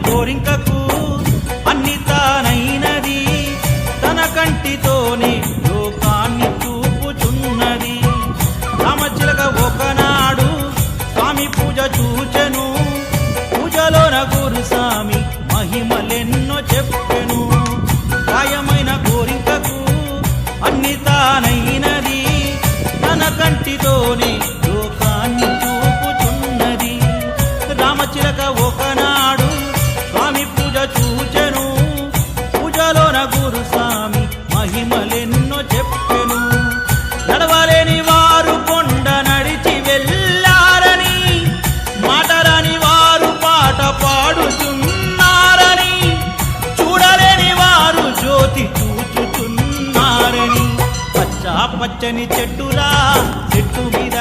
గోరింకకు అన్ని తానైనది తన కంటితోనే లోకాన్ని చూపుచున్నది రామచిలక ఒకనాడు స్వామి పూజ చూచెను పూజలోన గురుస్వామి మహిమలెన్నో చెప్పెను గాయమైన గోరింకకు అన్ని తానైనది తన కంటితోనే లోకాన్ని చూపుచున్నది రామచిలక ఒకనాడు స్వామి పూజ చూచెను పూజలోన గురుస్వామి మహిమలెన్నో చెప్పెను నడవలేని వారు కొండ నడిచి వెళ్ళారని మాటరాని వారు పాట పాడుతున్నారని చూడలేని వారు జ్యోతి చూచుచున్నారని పచ్చని చెట్టురా చెట్టు మీద